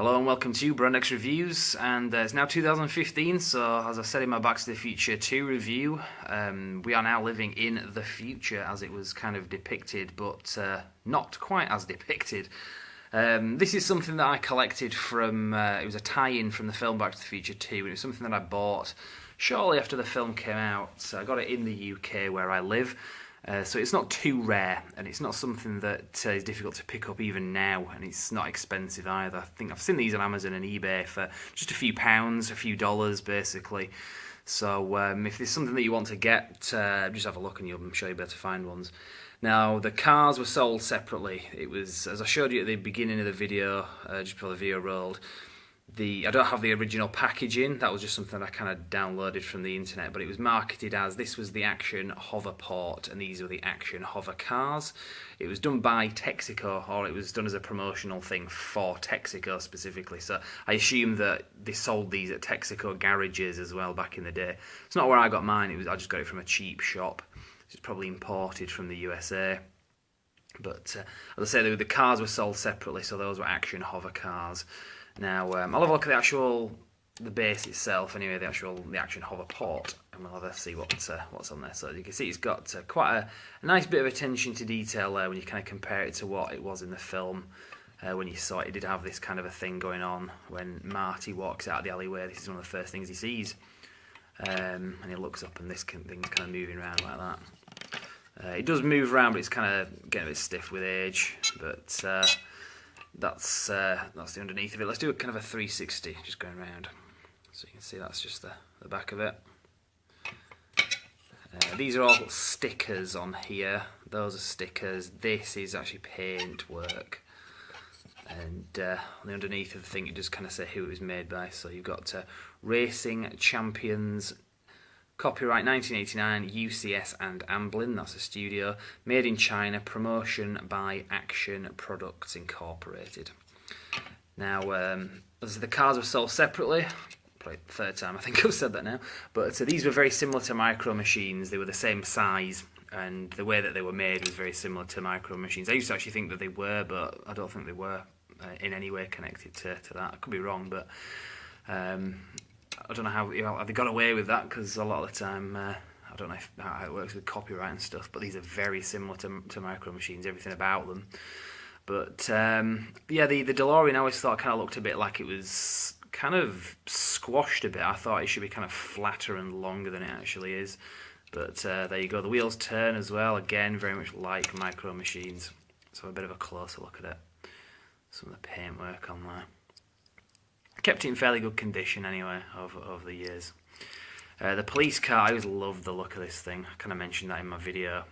Hello and welcome to Brand X Reviews, and it's now 2015, so as I said in my Back to the Future 2 review, we are now living in the future as it was kind of depicted, but not quite as depicted. This is something that I collected from, it was a tie-in from the film Back to the Future 2, and it was something that I bought shortly after the film came out. So I got it in the UK where I live. So it's not too rare, and it's not something that is difficult to pick up even now, and it's not expensive either. I think I've seen these on Amazon and eBay for just a few pounds, a few dollars basically. So if there's something that you want to get, just have a look and I'm sure you'll be able to find ones. Now, the cars were sold separately. It was, as I showed you at the beginning of the video, just before the video rolled, I don't have the original packaging. That was just something I kind of downloaded from the internet, but it was marketed as this was the Action Hoverport and these were the Action Hover cars. It was done by Texaco, or it was done as a promotional thing for Texaco specifically. So I assume that they sold these at Texaco garages as well back in the day. It's not where I got mine. I just got it from a cheap shop. It's probably imported from the USA. But as I say, the cars were sold separately, so those were Action Hover cars. Now, I'll have a look at the base itself, anyway, the Action Hoverport, and we'll have a see what's on there. So as you can see, it's got quite a nice bit of attention to detail there when you kind of compare it to what it was in the film. When you saw it, it did have this kind of a thing going on when Marty walks out of the alleyway. This is one of the first things he sees. And he looks up and this thing's kind of moving around like that. It does move around, but it's kind of getting a bit stiff with age, but that's the underneath of it. Let's do a kind of a 360, just going around. So you can see that's just the back of it. These are all stickers on here. Those are stickers. This is actually paint work. And on the underneath of the thing, it just kind of say who it was made by. So you've got Racing Champions, copyright 1989, UCS and Amblin, that's a studio, made in China, promotion by Action Products Incorporated. Now, as the cars were sold separately, probably the third time I think I've said that now, but these were very similar to Micro Machines. They were the same size, and the way that they were made was very similar to Micro Machines. I used to actually think that they were, but I don't think they were in any way connected to that. I could be wrong, but I don't know how have they got away with that, because a lot of the time I don't know how it works with copyright and stuff, but these are very similar to Micro Machines, everything about them. But yeah, the DeLorean I always thought kind of looked a bit like it was kind of squashed a bit. I thought it should be kind of flatter and longer than it actually is. But there you go, the wheels turn as well, again very much like Micro Machines. So a bit of a closer look at it. Some of the paintwork on there. Kept it in fairly good condition anyway over the years. The police car, I always loved the look of this thing. I kind of mentioned that in my video.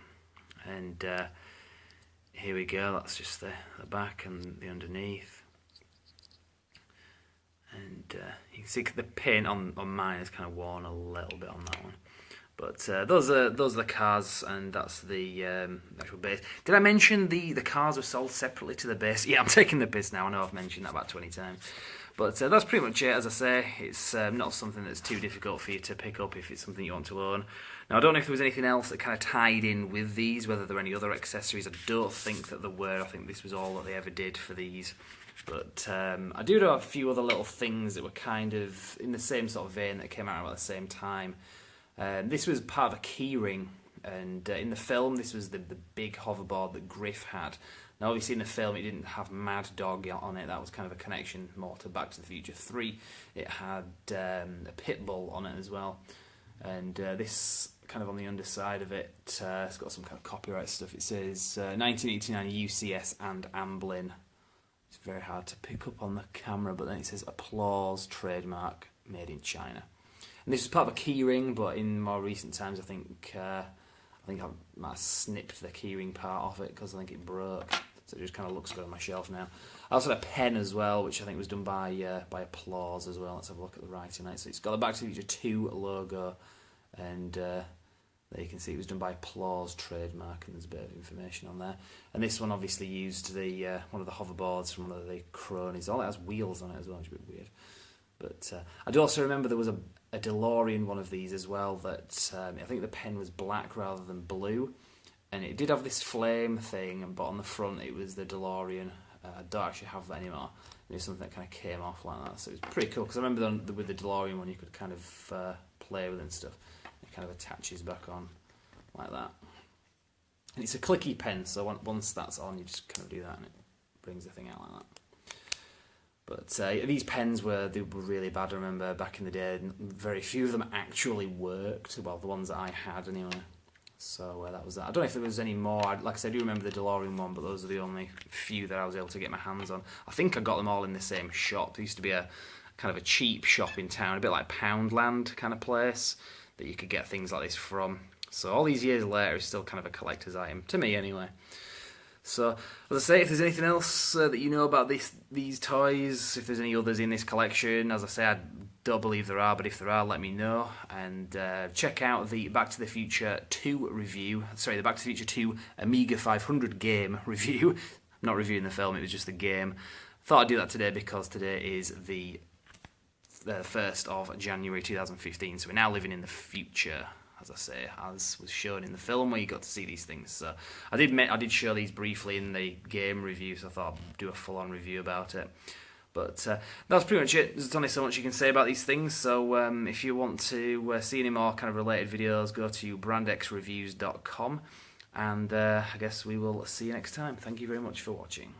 And here we go, that's just the back and the underneath. And you can see the paint on mine is kind of worn a little bit on that one. But those are the cars, and that's the actual base. Did I mention the cars were sold separately to the base? Yeah, I'm taking the piss now. I know I've mentioned that about 20 times. But that's pretty much it. As I say, it's not something that's too difficult for you to pick up if it's something you want to own. Now, I don't know if there was anything else that kind of tied in with these, whether there were any other accessories. I don't think that there were. I think this was all that they ever did for these. But I do know a few other little things that were kind of in the same sort of vein that came out about the same time. This was part of a keyring, and in the film this was the big hoverboard that Griff had. Now obviously in the film it didn't have Mad Dog on it, that was kind of a connection more to Back to the Future 3. It had a pit bull on it as well, and this kind of on the underside of it, it's got some kind of copyright stuff. It says 1989 UCS and Amblin. It's very hard to pick up on the camera, but then it says Applause trademark made in China. And this is part of a keyring, but in more recent times I think I might have snipped the keyring part off it because I think it broke. So it just kind of looks good on my shelf now. I also had a pen as well, which I think was done by Applause as well. Let's have a look at the writing on it. So it's got the Back to the Future 2 logo, and there you can see it was done by Applause trademark, and there's a bit of information on there. And this one obviously used one of the hoverboards from one of the cronies. All it has wheels on it as well, which is a bit weird. But I do also remember there was a DeLorean one of these as well that I think the pen was black rather than blue, and it did have this flame thing, but on the front it was the DeLorean. I don't actually have that anymore. There's something that kind of came off like that, so it was pretty cool. Because I remember with the DeLorean one, you could kind of play with it and stuff. It kind of attaches back on like that. And it's a clicky pen, so once that's on, you just kind of do that, and it brings the thing out like that. But these pens they were really bad. I remember back in the day, very few of them actually worked. Well, the ones that I had anyway. So that was that. I don't know if there was any more. Like I said, I do remember the DeLorean one, but those are the only few that I was able to get my hands on. I think I got them all in the same shop. There used to be a kind of a cheap shop in town, a bit like Poundland kind of place, that you could get things like this from. So all these years later, it's still kind of a collector's item, to me anyway. So, as I say, if there's anything else that you know about these toys, if there's any others in this collection, as I say, I don't believe there are, but if there are, let me know. And check out the Back to the Future 2 review. Sorry, the Back to the Future 2 Amiga 500 game review. I'm not reviewing the film, it was just the game. Thought I'd do that today because today is the 1st of January 2015, so we're now living in the future, as I say, as was shown in the film where you got to see these things. So I did show these briefly in the game review, so I thought I'd do a full-on review about it. But that's pretty much it. There's only so much you can say about these things, so if you want to see any more kind of related videos, go to brandxreviews.com, and I guess we will see you next time. Thank you very much for watching.